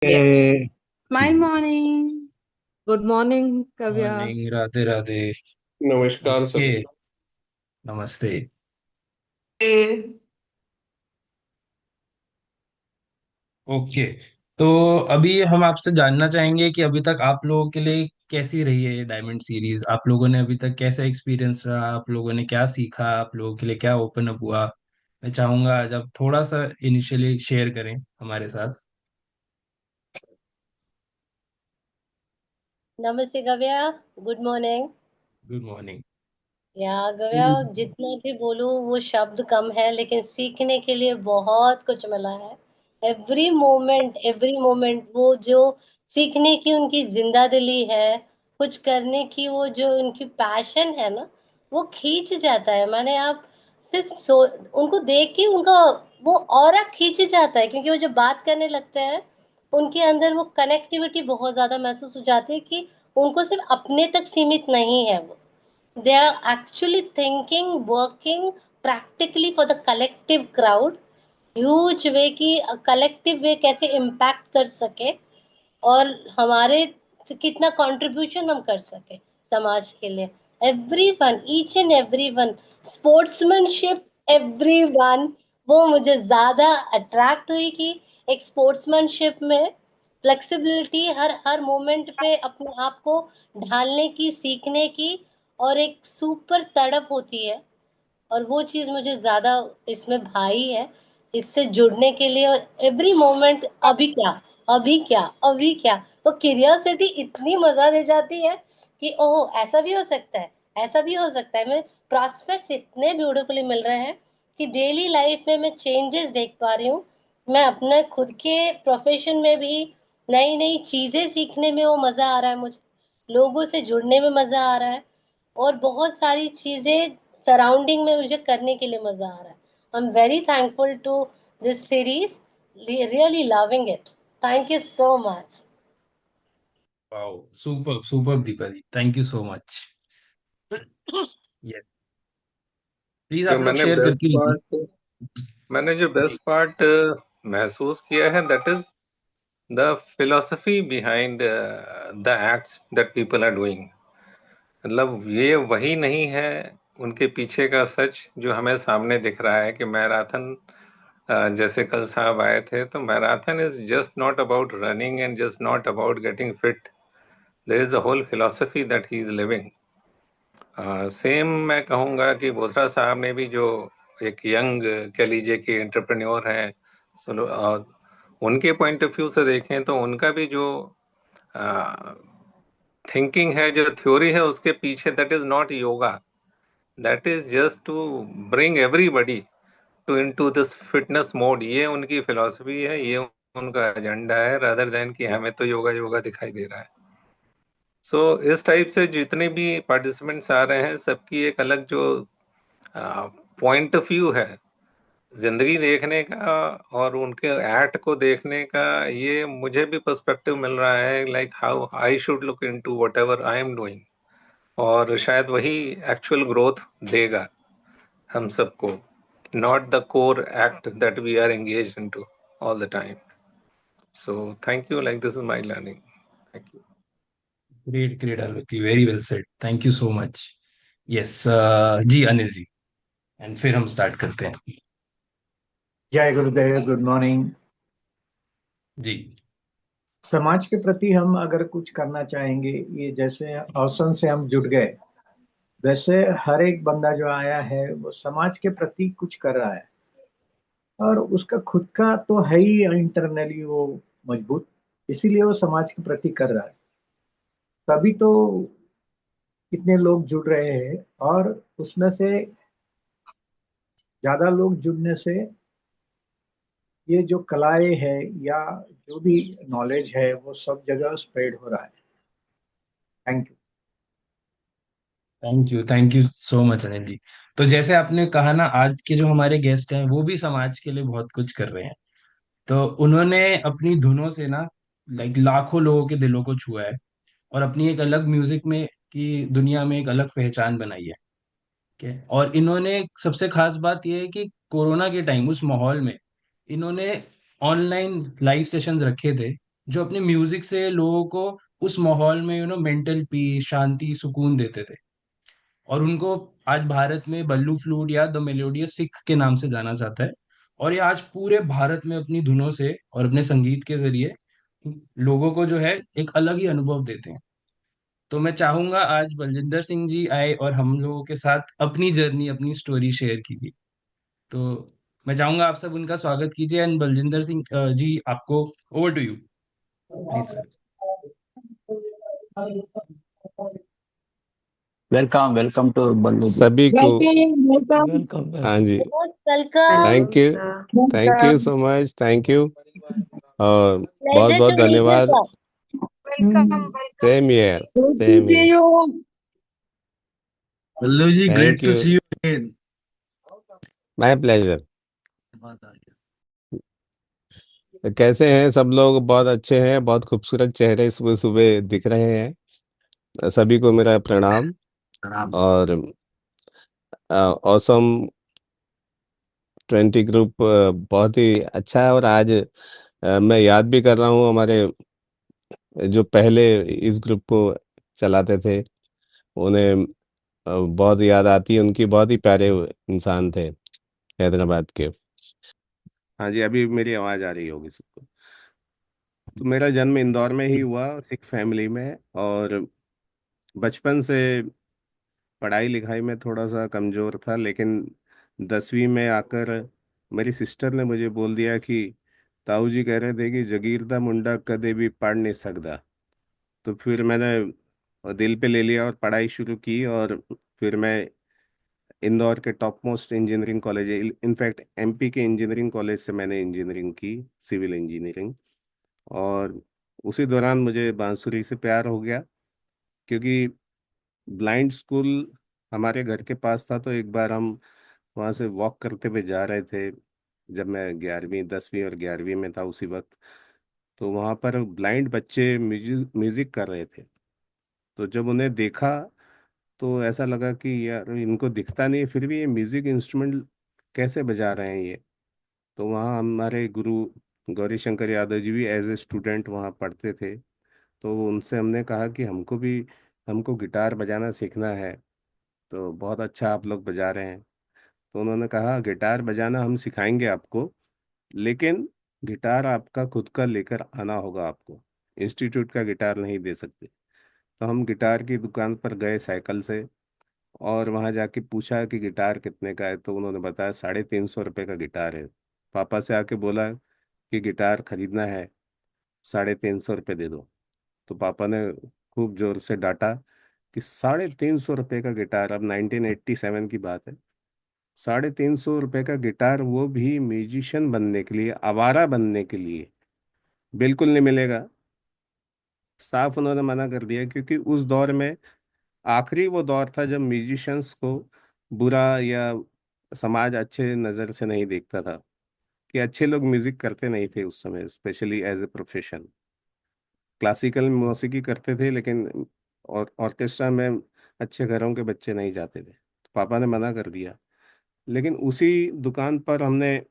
Yes. ए, Smile morning. Good morning Kavya. Morning, Radhe Radhe. नमस्कार okay, सभी। नमस्ते। ए, ओके, तो अभी हम आपसे जानना चाहेंगे कि अभी तक आप लोगों के लिए कैसी रही है ये डायमंड सीरीज। आप लोगों ने अभी तक कैसा एक्सपीरियंस रहा, आप लोगों ने क्या सीखा, आप लोगों के लिए क्या ओपन अप हुआ। मैं चाहूंगा आज आप थोड़ा सा इनिशियली शेयर करें हमारे साथ। नमस्ते Gavya. Good morning. Good morning. Gavya, जितना भी बोलूं वो शब्द कम है, लेकिन सीखने के लिए बहुत कुछ मिला है। एवरी मोमेंट वो जो सीखने की उनकी जिंदा दिली है, कुछ करने की वो जो उनकी पैशन है ना, वो खींच जाता है। माने आप उनको देख के उनका वो ऑरा खींच जाता है, क्योंकि वो जब बात करने लगते हैं उनके अंदर वो कनेक्टिविटी बहुत ज्यादा महसूस हो जाती है कि उनको सिर्फ अपने तक सीमित नहीं है वो, they are actually thinking, working practically for the collective crowd, huge way की कलेक्टिव वे कैसे इम्पैक्ट कर सके, और हमारे से कितना कंट्रीब्यूशन हम कर सके समाज के लिए। Every one, each and every one, sportsmanship, every one, वो मुझे ज्यादा अट्रैक्ट हुई कि एक स्पोर्ट्समैनशिप में फ्लेक्सिबिलिटी, हर हर मोमेंट पे अपने आप को ढालने की, सीखने की, और एक सुपर तड़प होती है। और वो चीज मुझे ज्यादा इसमें भाई है, इससे जुड़ने के लिए। और एवरी मोमेंट, अभी क्या, अभी क्या, अभी क्या, वो क्यूरियोसिटी इतनी मजा दे जाती है कि ओह ऐसा भी हो सकता है, ऐसा भी हो सकता है। मेरे प्रॉस्पेक्ट इतने ब्यूटीफुली मिल रहे हैं कि डेली लाइफ में मैं चेंजेस देख पा रही हूँ। मैं अपने खुद के प्रोफेशन में भी नई नई चीजें सीखने में वो मजा आ रहा है मुझे, लोगों से जुड़ने में मजा आ रहा है, और बहुत सारी चीजें सराउंडिंग में मुझे करने के लिए मजा आ रहा है। I am very thankful to this series, really loving it. Thank you so much. Wow, super super Deepa ji, thank you so much. Yes, please जो आप लोग शेयर करती रहिए। मैंने जो जी। बेस्ट पार्ट महसूस किया है, that is the philosophy behind the acts that people are doing. मतलब ये वही नहीं है उनके पीछे का सच जो हमें सामने दिख रहा है कि मैराथन, जैसे कल साहब आए थे, तो marathon is just not about running and just not about getting fit. There is a whole philosophy that he is living. Same मैं कहूँगा कि बोथरा साहब ने भी जो एक यंग, कह लीजिए कि एंटरप्रेन्योर हैं, सुनो, उनके पॉइंट ऑफ व्यू से देखें तो उनका भी जो थिंकिंग है, जो थ्योरी है उसके पीछे, that is not yoga, that is just to bring everybody to into this fitness mode. ये उनकी फिलॉसफी है, ये उनका एजेंडा है, रादर देन कि हमें तो योगा योगा दिखाई दे रहा है। सो इस टाइप से जितने भी पार्टिसिपेंट्स आ रहे हैं, सबकी एक अलग जो पॉइंट ऑफ व्यू है जिंदगी देखने का और उनके एक्ट को देखने का, ये मुझे भी पर्सपेक्टिव मिल रहा है, like how I should look into whatever I am doing. और शायद वही एक्चुअल ग्रोथ देगा हम सबको, not the core act that we are engage into all the time. So thank you, like this is my learning. Thank you. Great great Alok, very well said, thank you so much. Yes, जी Anil ji, and फिर हम start करते हैं। जय गुरुदेव। Good morning. जी। समाज के प्रति हम अगर कुछ करना चाहेंगे, ये जैसे औसन से हम जुड़ गए, वैसे हर एक बंदा जो आया है वो समाज के प्रति कुछ कर रहा है, और उसका खुद का तो है ही इंटरनली वो मजबूत, इसीलिए वो समाज के प्रति कर रहा है। तभी तो इतने लोग जुड़ रहे हैं, और उसमें से ज्यादा लोग जुड़ने से ये जो कलाएं है या जो भी नॉलेज है वो सब जगह स्प्रेड हो रहा है। Thank you. Thank you so much Anil ji. तो जैसे आपने कहा ना, आज के जो हमारे गेस्ट हैं वो भी समाज के लिए बहुत कुछ कर रहे हैं। तो उन्होंने अपनी धुनों से ना, लाइक लाखों लोगों के दिलों को छुआ है, और अपनी एक अलग म्यूजिक में की दुनिया में एक अलग पहचान बनाई है। ठीक है, और इन्होंने सबसे खास बात यह है कि कोरोना के टाइम उस माहौल में इन्होंने ऑनलाइन लाइव सेशंस रखे थे, जो अपने म्यूजिक से लोगों को उस माहौल में मेंटल पीस, शांति, सुकून देते थे। और उनको आज भारत में बल्लू फ्लूट या द मेलोडियस सिख के नाम से जाना जाता है। और ये आज पूरे भारत में अपनी धुनों से और अपने संगीत के जरिए लोगों को जो है एक अलग ही अनुभव देते हैं। तो मैं चाहूंगा आज बलजिंदर सिंह जी आए और हम लोगों के साथ अपनी जर्नी, अपनी स्टोरी शेयर कीजिए। तो मैं चाहूंगा आप सब उनका स्वागत कीजिए। एंड बलजिंदर सिंह जी, आपको over to you, please sir. Welcome welcome to Ballu ji. सभी को Welcome. वेलकम हाँ जी, welcome. Thank you, thank you so much, thank you और बहुत प्लेजर बहुत टू मीट यू धन्यवाद। Sir. welcome, same year, Good to same see year, you. Ballu ji, thank great to you, see you again. My pleasure. बात आ गया। कैसे हैं सब लोग? बहुत अच्छे हैं, बहुत खूबसूरत चेहरे सुबह सुबह दिख रहे हैं। सभी को मेरा प्रणाम। आराम। और ऑसम 20 ग्रुप बहुत ही अच्छा है। और आज मैं याद भी कर रहा हूँ हमारे जो पहले इस ग्रुप को चलाते थे, उन्हें बहुत याद आती है। उनकी बहुत ही प्यारे इंसान थे, हैदराबाद के। हाँ जी, अभी मेरी आवाज़ आ रही होगी सबको। तो मेरा जन्म इंदौर में ही हुआ, सिख फैमिली में। और बचपन से पढ़ाई लिखाई में थोड़ा सा कमज़ोर था, लेकिन 10वीं में आकर मेरी सिस्टर ने मुझे बोल दिया कि ताऊ जी कह रहे थे कि जगीर दा मुंडा कदे भी पढ़ नहीं सकता। तो फिर मैंने दिल पे ले लिया और पढ़ाई शुरू की। और फिर मैं इंदौर के top most engineering college, in fact MP के इंजीनियरिंग कॉलेज से मैंने इंजीनियरिंग की, सिविल इंजीनियरिंग। और उसी दौरान मुझे बांसुरी से प्यार हो गया, क्योंकि ब्लाइंड स्कूल हमारे घर के पास था। तो एक बार हम वहाँ से वॉक करते हुए जा रहे थे, जब मैं 11वीं 10वीं और 11वीं में था उसी वक्त। तो वहाँ पर ब्लाइंड बच्चे म्यूजिक म्यूजिक कर रहे थे। तो जब उन्हें देखा तो ऐसा लगा कि यार इनको दिखता नहीं है, फिर भी ये म्यूजिक इंस्ट्रूमेंट कैसे बजा रहे हैं ये। तो वहाँ हमारे गुरु गौरी शंकर यादव जी भी एज ए स्टूडेंट वहाँ पढ़ते थे। तो उनसे हमने कहा कि हमको गिटार बजाना सीखना है। तो बहुत अच्छा आप लोग बजा रहे हैं। तो उन्होंने कहा गिटार बजाना हम सिखाएंगे आपको, लेकिन गिटार आपका खुद का लेकर आना होगा आपको, इंस्टीट्यूट का गिटार नहीं दे सकते। तो हम गिटार की दुकान पर गए साइकिल से, और वहाँ जाके पूछा कि गिटार कितने का है। तो उन्होंने बताया 350 रुपये का गिटार है। पापा से आके बोला कि गिटार खरीदना है, 350 रुपये दे दो। तो पापा ने खूब जोर से डांटा कि 350 रुपये का गिटार, अब 1987 की बात है, 350 रुपये का गिटार, वो भी म्यूजिशियन बनने के लिए, आवारा बनने के लिए, बिल्कुल नहीं मिलेगा। साफ उन्होंने मना कर दिया, क्योंकि उस दौर में आखिरी वो दौर था जब म्यूजिशियंस को बुरा या समाज अच्छे नज़र से नहीं देखता था, कि अच्छे लोग म्यूजिक करते नहीं थे उस समय, specially as a profession. Classical मौसीकी करते थे, लेकिन और ऑर्केस्ट्रा में अच्छे घरों के बच्चे नहीं जाते थे। तो पापा ने मना कर दिया। लेकिन उसी दुकान पर हमने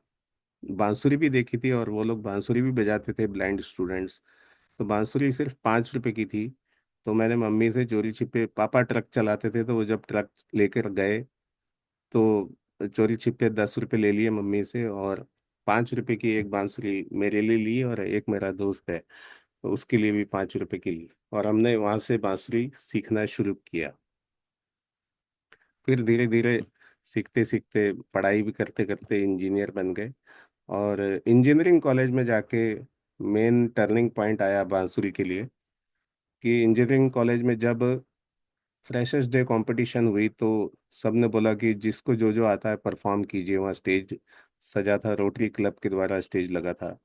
बांसुरी भी देखी थी, और वो लोग बांसुरी भी बजाते थे, ब्लाइंड स्टूडेंट्स। तो बांसुरी सिर्फ 5 रुपए की थी। तो मैंने मम्मी से चोरी छिपे, पापा ट्रक चलाते थे, तो वो जब ट्रक लेकर गए तो चोरी छिपे 10 रुपए ले लिए मम्मी से, और 5 रुपए की एक बांसुरी मेरे लिए ली, और एक मेरा दोस्त है तो उसके लिए भी 5 रुपए की ली। और हमने वहाँ से बांसुरी सीखना शुरू किया। फिर धीरे धीरे सीखते सीखते, पढ़ाई भी करते करते इंजीनियर बन गए। और इंजीनियरिंग कॉलेज में जाके मेन टर्निंग पॉइंट आया बांसुरी के लिए, कि इंजीनियरिंग कॉलेज में जब फ्रेशर्स डे कंपटीशन हुई, तो सबने बोला कि जिसको जो जो आता है परफॉर्म कीजिए। वहाँ स्टेज सजा था, रोटरी क्लब के द्वारा स्टेज लगा था।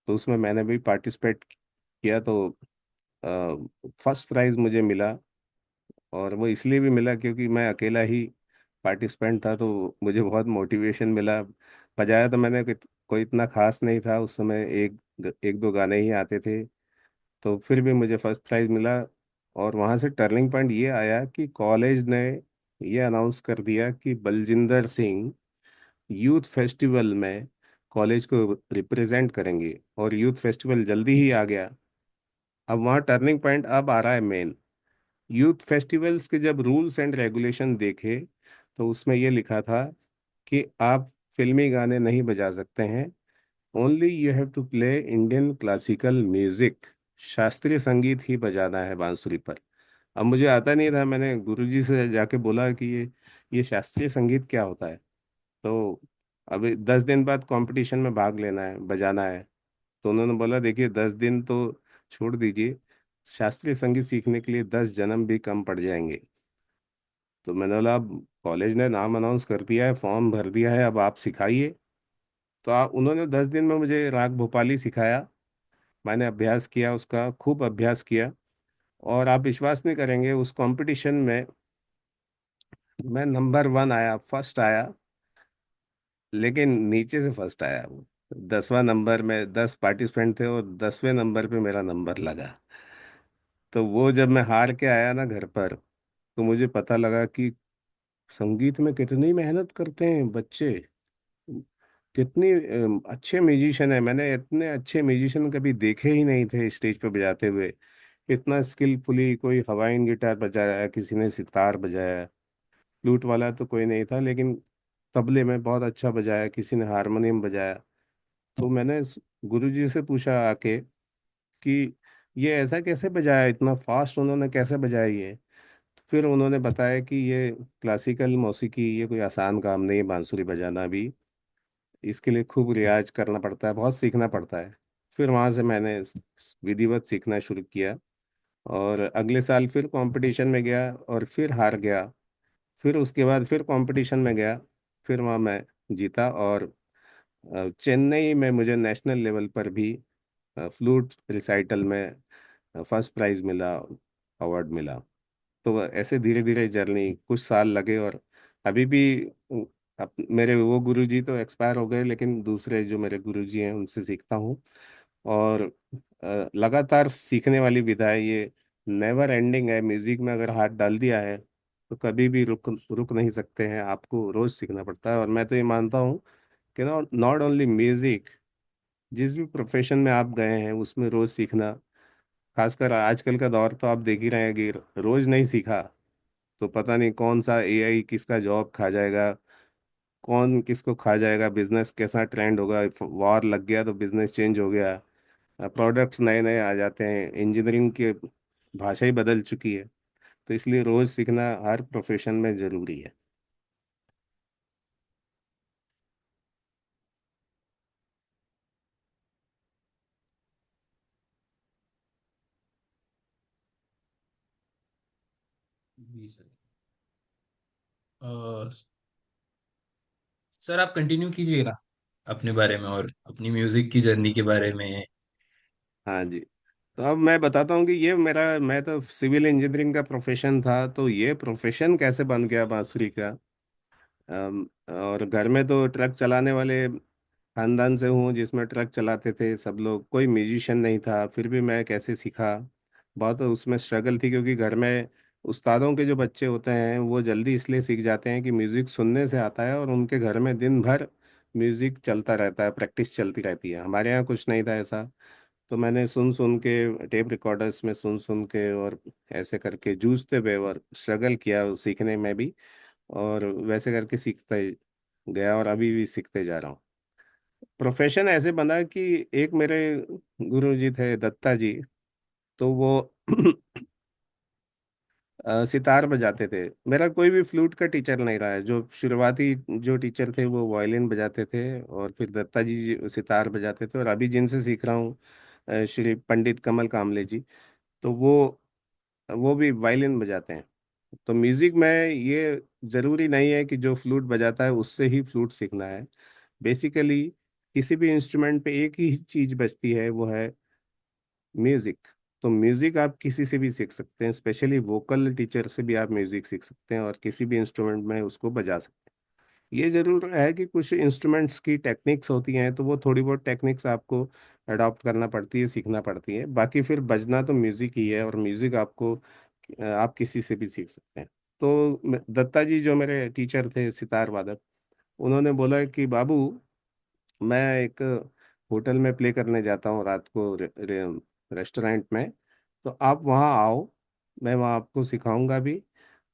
तो उसमें मैंने भी पार्टिसिपेट किया। तो फर्स्ट प्राइज़ मुझे मिला। और वो इसलिए भी मिला क्योंकि मैं अकेला ही पार्टिसिपेंट था, तो मुझे बहुत मोटिवेशन मिला। बजाया तो मैंने कोई इतना खास नहीं था उस समय, एक दो गाने ही आते थे। तो फिर भी मुझे फर्स्ट प्राइज़ मिला। और वहाँ से टर्निंग पॉइंट ये आया कि कॉलेज ने ये अनाउंस कर दिया कि बलजिंदर सिंह यूथ फेस्टिवल में कॉलेज को रिप्रेजेंट करेंगे, और यूथ फेस्टिवल जल्दी ही आ गया। अब वहाँ टर्निंग पॉइंट अब आ रहा है मेन। यूथ फेस्टिवल्स के जब रूल्स एंड रेगुलेशन देखे, तो उसमें ये लिखा था कि आप फिल्मी गाने नहीं बजा सकते हैं, only you have to play Indian classical music. शास्त्रीय संगीत ही बजाना है बांसुरी पर। अब मुझे आता नहीं था, मैंने गुरुजी से जाके बोला कि ये शास्त्रीय संगीत क्या होता है। तो अभी 10 दिन बाद कंपटीशन में भाग लेना है, बजाना है। तो उन्होंने बोला देखिए 10 दिन तो छोड़ दीजिए, शास्त्रीय संगीत सीखने के लिए 10 जन्म भी कम पड़ जाएंगे। तो मैंने बोला अब कॉलेज ने नाम अनाउंस कर दिया है, फॉर्म भर दिया है, अब आप सिखाइए। तो उन्होंने 10 दिन में मुझे राग भोपाली सिखाया। मैंने अभ्यास किया, उसका खूब अभ्यास किया। और आप विश्वास नहीं करेंगे, उस कंपटीशन में मैं नंबर 1 आया, फर्स्ट आया। लेकिन नीचे से फर्स्ट आया वो। 10वां नंबर में 10 पार्टिसिपेंट थे, और 10वें नंबर पे मेरा नंबर लगा। तो वो जब मैं हार के आया ना घर पर, तो मुझे पता लगा कि संगीत में कितनी मेहनत करते हैं बच्चे, कितनी अच्छे म्यूजिशियन है। मैंने इतने अच्छे म्यूजिशियन कभी देखे ही नहीं थे स्टेज पे बजाते हुए। इतना स्किलफुली, कोई हवाइन गिटार बजाया, किसी ने सितार बजाया, फ्लूट वाला तो कोई नहीं था, लेकिन तबले में बहुत अच्छा बजाया, किसी ने हारमोनियम बजाया। तो मैंने गुरुजी से पूछा आके कि ये ऐसा कैसे बजाया, इतना फास्ट उन्होंने कैसे बजाया ये। तो फिर उन्होंने बताया कि ये क्लासिकल मौसीकी, ये कोई आसान काम नहीं है बांसुरी बजाना भी। इसके लिए खूब रियाज करना पड़ता है, बहुत सीखना पड़ता है। फिर वहाँ से मैंने विधिवत सीखना शुरू किया। और अगले साल फिर कंपटीशन में गया और फिर हार गया। फिर उसके बाद फिर कंपटीशन में गया, फिर वहाँ मैं जीता। और चेन्नई में मुझे नेशनल लेवल पर भी फ्लूट रिसाइटल में फर्स्ट प्राइज मिला, अवार्ड मिला। तो ऐसे धीरे धीरे जर्नी कुछ साल लगे। और अभी भी मेरे वो गुरुजी तो एक्सपायर हो गए, लेकिन दूसरे जो मेरे गुरुजी हैं उनसे सीखता हूँ। और लगातार सीखने वाली विधा है ये, नेवर एंडिंग है। म्यूजिक में अगर हाथ डाल दिया है तो कभी भी रुक रुक नहीं सकते हैं, आपको रोज सीखना पड़ता है। और मैं तो ये मानता हूँ कि नॉट ओनली म्यूजिक, जिस भी प्रोफेशन में आप गए हैं उसमें रोज सीखना। खासकर आजकल का दौर तो आप देख ही रहे हैं कि रोज नहीं सीखा तो पता नहीं कौन सा एआई किसका जॉब खा जाएगा, कौन किसको खा जाएगा, बिजनेस कैसा ट्रेंड होगा, वॉर लग गया तो बिजनेस चेंज हो गया, प्रोडक्ट्स नए नए आ जाते हैं, इंजीनियरिंग की भाषा ही बदल चुकी है। तो इसलिए रोज सीखना हर प्रोफेशन में जरूरी है। जी सर। सर आप कंटिन्यू कीजिए ना अपने बारे में और अपनी म्यूजिक की जर्नी के बारे में। हाँ जी। तो अब मैं बताता हूँ कि ये मेरा, मैं तो सिविल इंजीनियरिंग का प्रोफेशन था, तो ये प्रोफेशन कैसे बन गया बांसुरी का। और घर में तो ट्रक चलाने वाले खानदान से हूँ, जिसमें ट्रक चलाते थे सब लोग, कोई म्यूजिशियन नहीं था। फिर भी मैं कैसे सीखा, बहुत उसमें स्ट्रगल थी। क्योंकि घर में उस्तादों के जो बच्चे होते हैं वो जल्दी इसलिए सीख जाते हैं कि म्यूज़िक सुनने से आता है, और उनके घर में दिन भर म्यूज़िक चलता रहता है, प्रैक्टिस चलती रहती है। हमारे यहाँ कुछ नहीं था ऐसा। तो मैंने सुन सुन के, टेप रिकॉर्डर्स में सुन सुन के, और ऐसे करके जूझते हुए और स्ट्रगल किया उस सीखने में भी। और वैसे करके सीखते गया, और अभी भी सीखते जा रहा हूँ। प्रोफेशन ऐसे बना कि एक मेरे गुरुजी थे दत्ता जी, तो वो सितार बजाते थे। मेरा कोई भी फ्लूट का टीचर नहीं रहा है। जो शुरुआती जो टीचर थे वो वायलिन बजाते थे, और फिर दत्ता जी सितार बजाते थे। और अभी जिनसे सीख रहा हूँ श्री पंडित कमल कामले जी, तो वो भी वायलिन बजाते हैं। तो म्यूजिक में ये जरूरी नहीं है कि जो फ्लूट बजाता है उससे ही फ्लूट सीखना है। बेसिकली किसी भी इंस्ट्रूमेंट पे एक ही चीज बजती है, वो है म्यूजिक। तो म्यूजिक आप किसी से भी सीख सकते हैं, स्पेशली वोकल टीचर से भी आप म्यूजिक सीख सकते हैं, और किसी भी इंस्ट्रूमेंट में उसको बजा सकते हैं। ये जरूर है कि कुछ इंस्ट्रूमेंट्स की टेक्निक्स होती हैं, तो वो थोड़ी बहुत टेक्निक्स आपको अडॉप्ट करना पड़ती है, सीखना पड़ती है। बाकी फिर बजना तो म्यूजिक ही है, और म्यूजिक आपको आप किसी से भी सीख सकते हैं। तो दत्ता जी जो मेरे टीचर थे सितार वादक, उन्होंने बोला कि बाबू मैं एक होटल में प्ले करने जाता हूँ रात को, रेस्टोरेंट में। तो आप वहाँ आओ, मैं वहाँ आपको सिखाऊंगा भी,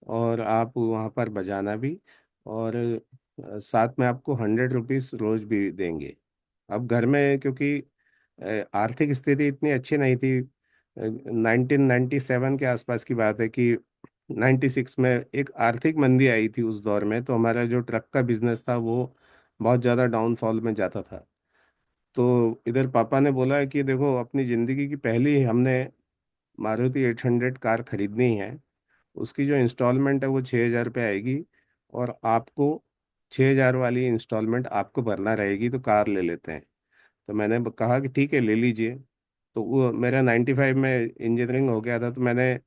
और आप वहाँ पर बजाना भी। और साथ में आपको 100 रुपीज़ रोज भी देंगे। अब घर में क्योंकि आर्थिक स्थिति इतनी अच्छी नहीं थी। 1997 के आसपास की बात है कि 96 में एक आर्थिक मंदी आई थी उस दौर में, तो हमारा जो ट्रक का बिजनेस था वो बहुत ज़्यादा डाउनफॉल में जाता था। तो इधर पापा ने बोला है कि देखो, अपनी ज़िंदगी की पहली हमने मारुति 800 कार खरीदनी है। उसकी जो इंस्टॉलमेंट है वो 6,000 रुपये आएगी, और आपको 6,000 वाली इंस्टॉलमेंट आपको भरना रहेगी, तो कार ले लेते हैं। तो मैंने कहा कि ठीक है, ले लीजिए। तो वो मेरा 95 में इंजीनियरिंग हो गया था, तो मैंने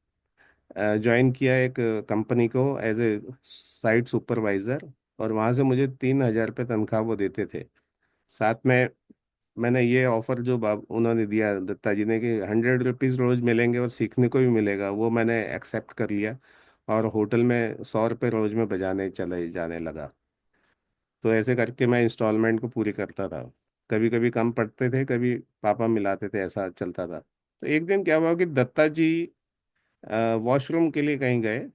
ज्वाइन किया एक कंपनी को एज ए साइट सुपरवाइज़र। और वहाँ से मुझे 3,000 रुपये तनख्वाह वो देते थे। साथ में मैंने ये ऑफर जो बाब उन्होंने दिया, दत्ता जी ने, कि 100 रुपीज़ रोज मिलेंगे और सीखने को भी मिलेगा, वो मैंने एक्सेप्ट कर लिया। और होटल में 100 रुपये रोज में बजाने चले जाने लगा। तो ऐसे करके मैं इंस्टॉलमेंट को पूरी करता था। कभी कभी कम पड़ते थे, कभी पापा मिलाते थे, ऐसा चलता था। तो एक दिन क्या हुआ कि दत्ता जी वॉशरूम के लिए कहीं गए,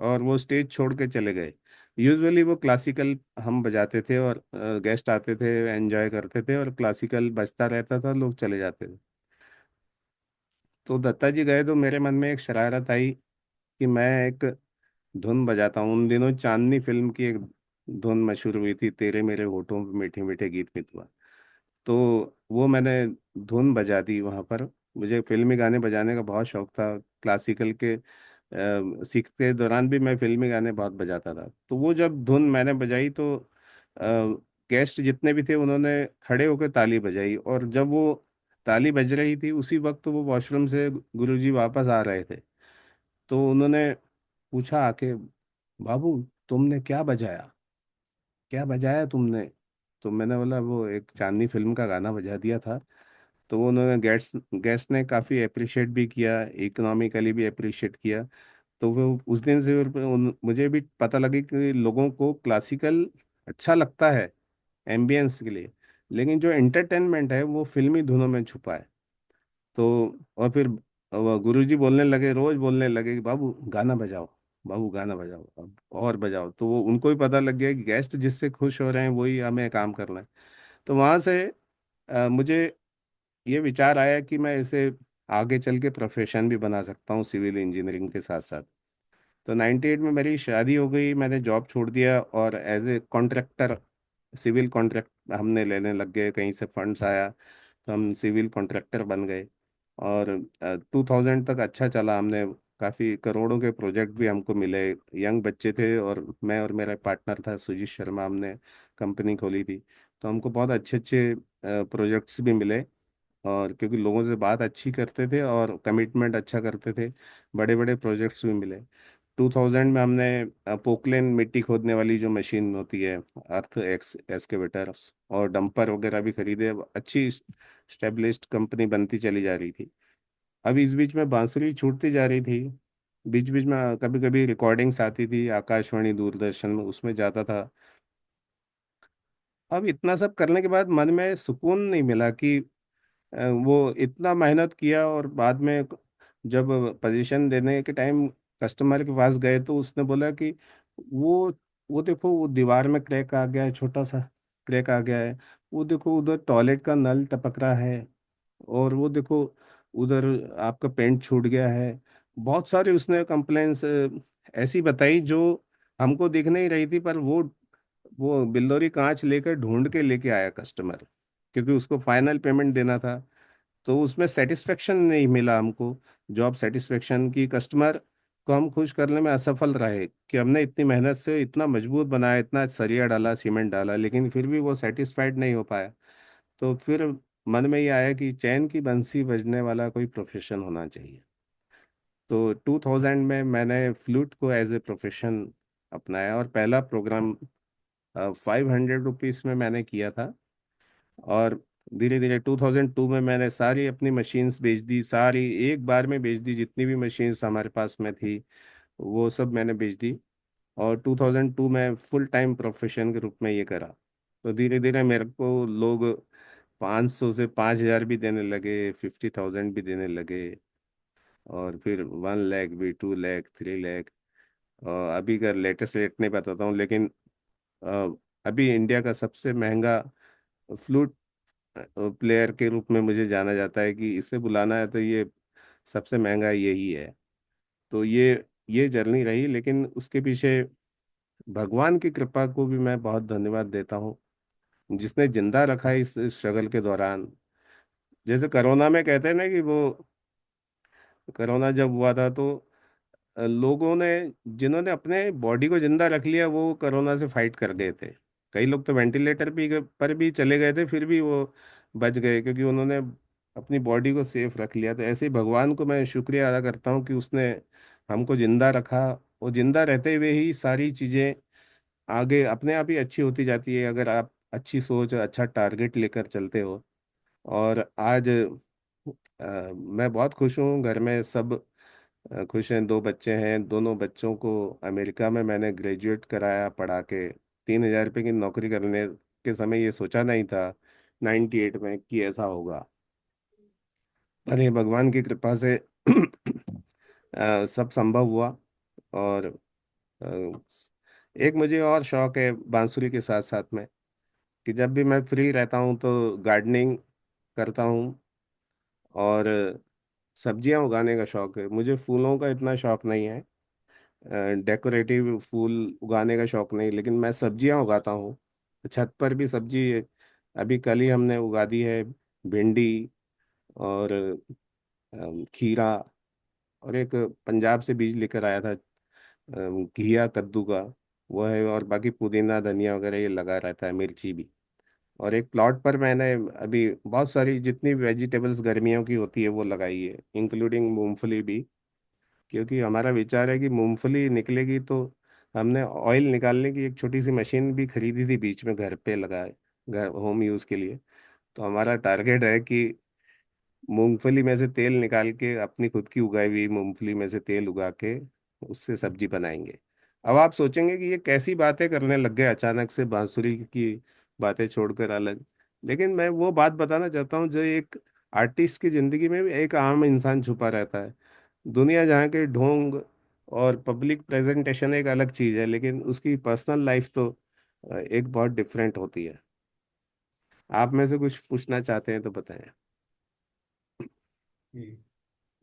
और वो स्टेज छोड़ के चले गए। यूजुअली वो क्लासिकल हम बजाते थे, और गेस्ट आते थे, एंजॉय करते थे, और क्लासिकल बजता रहता था, लोग चले जाते थे। तो दत्ता जी गए तो मेरे मन में एक शरारत आई कि मैं एक धुन बजाता हूँ। उन दिनों चांदनी फिल्म की एक धुन मशहूर हुई थी, तेरे मेरे होठों पे मीठे मीठे गीत मितवा। तो वो मैंने धुन बजा दी वहाँ पर। मुझे फिल्मी गाने बजाने का बहुत शौक था। क्लासिकल के सीखते दौरान भी मैं फिल्मी गाने बहुत बजाता था। तो वो जब धुन मैंने बजाई, तो गेस्ट जितने भी थे उन्होंने खड़े होकर ताली बजाई। और जब वो ताली बज रही थी, उसी वक्त वो वॉशरूम से गुरुजी वापस आ रहे थे। तो उन्होंने पूछा आके, बाबू तुमने क्या बजाया, क्या बजाया तुमने? तो मैंने बोला, वो एक चांदनी फिल्म का गाना बजा दिया था। तो वो उन्होंने गेस्ट गेस्ट ने काफ़ी अप्रिशिएट भी किया, इकोनॉमिकली भी अप्रिशिएट किया। तो वो उस दिन से मुझे भी पता लगी कि लोगों को क्लासिकल अच्छा लगता है एम्बियंस के लिए, लेकिन जो एंटरटेनमेंट है वो फिल्मी धुनों में छुपा है। तो और फिर वो गुरुजी बोलने लगे, रोज बोलने लगे कि बाबू गाना बजाओ, बाबू गाना बजाओ, अब और बजाओ। तो वो उनको भी पता लग गया कि गेस्ट जिससे खुश हो रहे हैं वही हमें काम करना है। तो वहाँ से मुझे ये विचार आया कि मैं इसे आगे चल के प्रोफेशन भी बना सकता हूँ, सिविल इंजीनियरिंग के साथ साथ। तो 98 में मेरी शादी हो गई, मैंने जॉब छोड़ दिया, और as a contractor civil contract हमने लेने लग गए। कहीं से फंड्स आया तो हम सिविल कॉन्ट्रैक्टर बन गए। और 2000 तक अच्छा चला। हमने काफ़ी करोड़ों के प्रोजेक्ट भी हमको मिले। यंग बच्चे थे, और मैं और मेरा पार्टनर था सुजीत शर्मा, हमने कंपनी खोली थी। तो हमको बहुत अच्छे अच्छे प्रोजेक्ट्स भी मिले। और क्योंकि लोगों से बात अच्छी करते थे और कमिटमेंट अच्छा करते थे, बड़े बड़े प्रोजेक्ट्स भी मिले। 2000 में हमने पोकलेन मिट्टी खोदने वाली जो मशीन होती है, अर्थ एक्स एक्सकेवेटर, और डंपर वगैरह भी खरीदे। अब अच्छी स्टेब्लिश्ड कंपनी बनती चली जा रही थी। अब इस बीच में बांसुरी छूटती जा रही थी। बीच बीच में कभी कभी रिकॉर्डिंग्स आती थी आकाशवाणी दूरदर्शन में, उसमें जाता था। अब इतना सब करने के बाद मन में सुकून नहीं मिला कि वो इतना मेहनत किया, और बाद में जब पोजीशन देने के टाइम कस्टमर के पास गए, तो उसने बोला कि वो वो देखो, वो दीवार में क्रैक आ गया है, छोटा सा क्रैक आ गया है। वो देखो, उधर टॉयलेट का नल टपक रहा है। और वो देखो, उधर आपका पेंट छूट गया है। बहुत सारी उसने कंप्लेंट्स ऐसी बताई जो हमको दिख नहीं रही थी, पर वो बिल्लोरी कांच लेकर ढूंढ के लेके आया कस्टमर, क्योंकि उसको फाइनल पेमेंट देना था। तो उसमें सेटिस्फेक्शन नहीं मिला हमको, जॉब सेटिस्फेक्शन की। कस्टमर को हम खुश करने में असफल रहे कि हमने इतनी मेहनत से इतना मजबूत बनाया, इतना सरिया डाला, सीमेंट डाला, लेकिन फिर भी वो सेटिस्फाइड नहीं हो पाया। तो फिर मन में ये आया कि चैन की बंसी बजने वाला कोई प्रोफेशन होना चाहिए। तो 2000 में मैंने फ्लूट को एज ए प्रोफेशन अपनाया, और पहला प्रोग्राम 500 रुपीज़ में मैंने किया था। और धीरे धीरे 2002 में मैंने सारी अपनी मशीन्स बेच दी, सारी एक बार में बेच दी, जितनी भी मशीन्स हमारे पास में थी वो सब मैंने बेच दी। और 2002 में फुल टाइम प्रोफेशन के रूप में ये करा। तो धीरे धीरे मेरे को लोग 500 से 5,000 भी देने लगे, 50,000 भी देने लगे, और फिर 1 लाख भी, 2 लाख, 3 लाख। और अभी का लेटेस्ट रेट नहीं बताता हूँ, लेकिन अ, अभी इंडिया का सबसे महंगा फ्लूट प्लेयर के रूप में मुझे जाना जाता है, कि इससे बुलाना है तो ये सबसे महंगा यही है। तो ये जर्नी रही, लेकिन उसके पीछे भगवान की कृपा को भी मैं बहुत धन्यवाद देता हूँ, जिसने जिंदा रखा है इस स्ट्रगल के दौरान। जैसे कोरोना में कहते हैं ना कि वो कोरोना जब हुआ था, तो लोगों ने, जिन्होंने अपने बॉडी को जिंदा रख लिया, वो कोरोना से फाइट कर गए थे। कई लोग तो वेंटिलेटर पर भी चले गए थे, फिर भी वो बच गए, क्योंकि उन्होंने अपनी बॉडी को सेफ रख लिया। तो ऐसे ही भगवान को मैं शुक्रिया अदा करता हूँ कि उसने हमको जिंदा रखा, और जिंदा रहते हुए ही सारी चीज़ें आगे अपने आप ही अच्छी होती जाती है, अगर आप अच्छी सोच और अच्छा टारगेट लेकर चलते हो। और आज मैं बहुत खुश हूँ, घर में सब खुश हैं। 2 बच्चे हैं, दोनों बच्चों को अमेरिका में मैंने ग्रेजुएट कराया पढ़ा के। 3,000 रुपये की नौकरी करने के समय ये सोचा नहीं था 98 में कि ऐसा होगा, पर ये भगवान की कृपा से सब संभव हुआ। और अ, एक मुझे और शौक है बांसुरी के साथ साथ में, कि जब भी मैं फ्री रहता हूँ तो गार्डनिंग करता हूँ, और सब्जियां उगाने का शौक है मुझे। फूलों का इतना शौक नहीं है, डेकोरेटिव फूल उगाने का शौक नहीं, लेकिन मैं सब्जियां उगाता हूँ। छत पर भी सब्जी अभी कल ही हमने उगा दी है, भिंडी, और खीरा, और एक पंजाब से बीज लेकर आया था घिया कद्दू का, वो है। और बाकी पुदीना धनिया वगैरह ये लगा रहता है, मिर्ची भी। और एक प्लॉट पर मैंने अभी बहुत सारी जितनी वेजिटेबल्स गर्मियों की होती है वो लगाई है, इंक्लूडिंग मूंगफली भी। क्योंकि हमारा विचार है कि मूंगफली निकलेगी तो हमने ऑयल निकालने की एक छोटी सी मशीन भी खरीदी थी बीच में, घर पे लगाए, घर होम यूज़ के लिए। तो हमारा टारगेट है कि मूंगफली में से तेल निकाल के, अपनी खुद की उगाई हुई मूंगफली में से तेल उगा के उससे सब्जी बनाएंगे। अब आप सोचेंगे कि ये कैसी बातें करने लग गए अचानक से, बांसुरी की बातें छोड़कर अलग। लेकिन मैं वो बात बताना चाहता हूँ जो एक आर्टिस्ट की जिंदगी में भी एक आम इंसान छुपा रहता है। दुनिया जहाँ के ढोंग और पब्लिक प्रेजेंटेशन एक अलग चीज़ है, लेकिन उसकी पर्सनल लाइफ तो एक बहुत डिफरेंट होती है। आप में से कुछ पूछना चाहते हैं तो बताएं।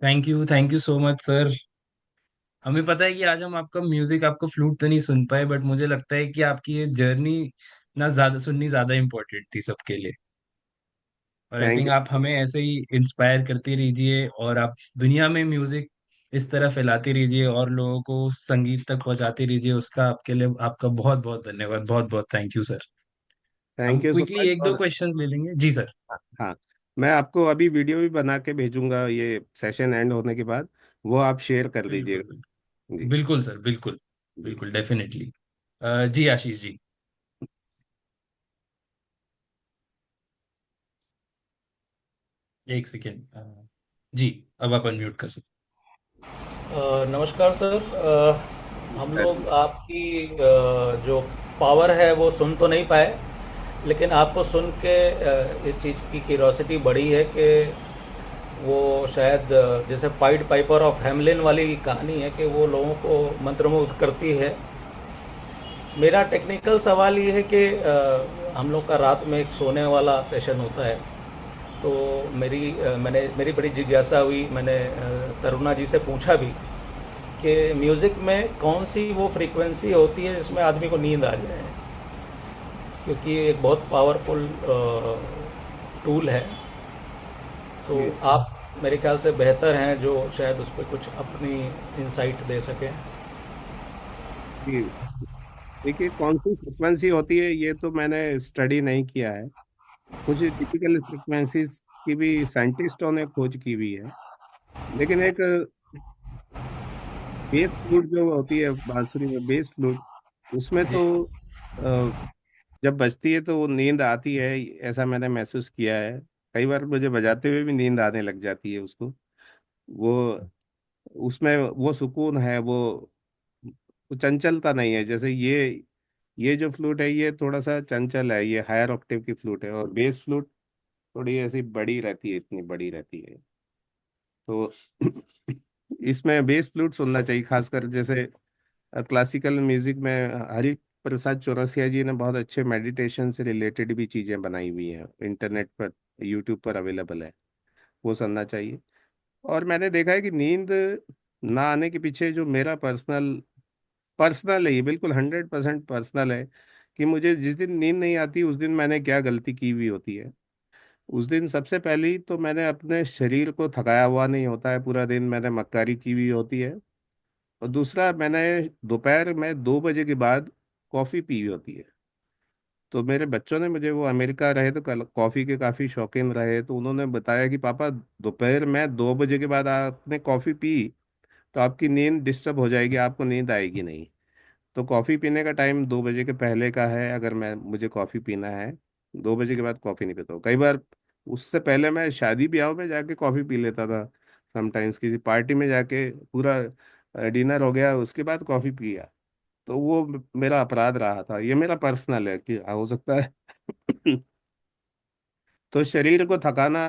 Thank you so much sir. हमें पता है कि आज हम आपका म्यूजिक, आपका फ्लूट तो नहीं सुन पाए, बट मुझे लगता है कि आपकी ये जर्नी ना ज्यादा सुननी ज्यादा इम्पोर्टेंट थी सबके लिए। और आई थैंक थिंक यू। आप हमें ऐसे ही इंस्पायर करते रहिए, और आप दुनिया में म्यूजिक इस तरह फैलाते रहिए और लोगों को संगीत तक पहुंचाते रहिए। उसका आपके लिए आपका बहुत बहुत धन्यवाद, बहुत बहुत थैंक यू सर। हम thank you so quickly much. एक दो और क्वेश्चन ले लेंगे जी सर। हाँ, मैं आपको अभी वीडियो भी बना के भेजूंगा ये सेशन एंड होने के बाद, वो आप शेयर कर बिल्कुल दीजिएगा। बिल्कुल। जी। बिल्कुल सर, बिल्कुल। जी। बिल्कुल डेफिनेटली। जी आशीष जी। एक सेकेंड। जी, अब आप अनम्यूट कर सकते नमस्कार सर। हम लोग आपकी जो पावर है वो सुन तो नहीं पाए, लेकिन आपको सुन के इस चीज़ की क्यूरोसिटी बढ़ी है कि वो शायद जैसे पाइड पाइपर ऑफ हेमलिन वाली कहानी है कि वो लोगों को मंत्रमुग्ध करती है। मेरा टेक्निकल सवाल ये है कि हम लोग का रात में एक सोने वाला सेशन होता है, तो मेरी बड़ी जिज्ञासा हुई। मैंने तरुणा जी से पूछा भी कि म्यूज़िक में कौन सी वो फ्रीक्वेंसी होती है जिसमें आदमी को नींद आ जाए, क्योंकि ये एक बहुत पावरफुल टूल है। तो जी। आप मेरे ख्याल से बेहतर हैं जो शायद उस पर कुछ अपनी इंसाइट दे सकें। जी, देखिए कौन सी फ्रिक्वेंसी होती है ये तो मैंने स्टडी नहीं किया है। कुछ टिपिकल फ्रिक्वेंसीज की भी साइंटिस्टों ने खोज की हुई है, लेकिन एक बेस फ्लूट जो होती है बांसुरी में, बेस फ्लूट, उसमें जी। तो जब बजती है तो वो नींद आती है, ऐसा मैंने महसूस किया है। कई बार मुझे बजाते हुए भी नींद आने लग जाती है उसको। वो उसमें वो सुकून है, वो चंचलता नहीं है जैसे ये ये जो फ्लूट है ये थोड़ा सा चंचल है, ये हायर ऑक्टेव की फ्लूट है, और बेस फ्लूट थोड़ी ऐसी बड़ी रहती है, इतनी बड़ी रहती है। तो इसमें बेस फ्लूट सुनना चाहिए, खासकर जैसे क्लासिकल म्यूजिक में हरि प्रसाद चौरसिया जी ने बहुत अच्छे मेडिटेशन से रिलेटेड भी चीज़ें बनाई हुई हैं, इंटरनेट पर यूट्यूब पर अवेलेबल है, वो सुनना चाहिए। और मैंने देखा है कि नींद ना आने के पीछे जो मेरा पर्सनल पर्सनल है, ये बिल्कुल 100% पर्सनल है, कि मुझे जिस दिन नींद नहीं आती उस दिन मैंने क्या गलती की हुई होती है। उस दिन सबसे पहली तो मैंने अपने शरीर को थकाया हुआ नहीं होता है, पूरा दिन मैंने मक्कारी की हुई होती है। और दूसरा, मैंने दोपहर में 2 बजे के बाद कॉफ़ी पी हुई होती है। तो मेरे बच्चों ने मुझे, वो अमेरिका रहे तो कॉफ़ी के काफ़ी शौकीन रहे, तो उन्होंने बताया कि पापा दोपहर में 2 बजे के बाद आपने कॉफ़ी पी तो आपकी नींद डिस्टर्ब हो जाएगी, आपको नींद आएगी नहीं। तो कॉफ़ी पीने का टाइम 2 बजे के पहले का है, अगर मुझे कॉफ़ी पीना है 2 बजे के बाद कॉफ़ी नहीं पीता हूँ। कई बार उससे पहले मैं शादी ब्याह में जाके कॉफ़ी पी लेता था, समटाइम्स किसी पार्टी में जाके पूरा डिनर हो गया उसके बाद कॉफ़ी पिया। तो वो मेरा अपराध रहा था, ये मेरा पर्सनल है कि हो सकता है। तो शरीर को थकाना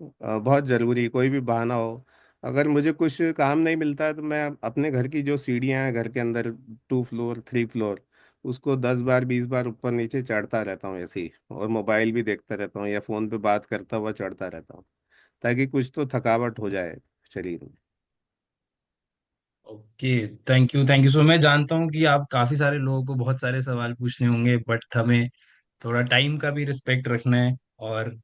बहुत जरूरी, कोई भी बहाना हो। अगर मुझे कुछ काम नहीं मिलता है तो मैं अपने घर की जो सीढ़ियाँ हैं घर के अंदर, 2 फ्लोर 3 फ्लोर, उसको 10 बार 20 बार ऊपर नीचे चढ़ता रहता हूँ ऐसे ही, और मोबाइल भी देखता रहता हूँ या फोन पे बात करता हुआ चढ़ता रहता हूँ, ताकि कुछ तो थकावट हो जाए शरीर में। Okay, thank you. सो मैं जानता हूँ कि आप काफी सारे लोगों को बहुत सारे सवाल पूछने होंगे, बट हमें थोड़ा टाइम का भी रिस्पेक्ट रखना है। और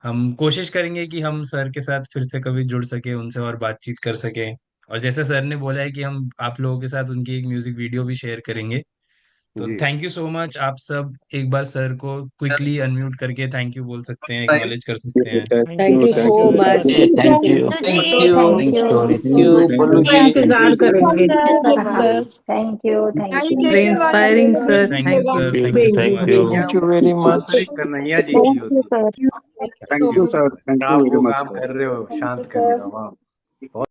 हम कोशिश करेंगे कि हम सर के साथ फिर से कभी जुड़ सके, उनसे और बातचीत कर सके। और जैसे सर ने बोला है कि हम आप लोगों के साथ उनकी एक म्यूजिक वीडियो भी शेयर करेंगे। तो जी थैंक यू सो मच। आप सब एक बार सर को क्विकली अनम्यूट करके थैंक यू बोल सकते हैं, एक्नॉलेज कर सकते हैं। Thank you so much. Thank you. जी थैंक यू बल्लू जी। इंतजार करेंगे। Thank you Very inspiring, sir. Thank you Thank you. Sir, thank you so thank much. You. Thank you very much. Kanhaiya ji की होती है। Thank you sir, thank you आप very वो much काम sir. कर रहे हो शांत करने का, वाह।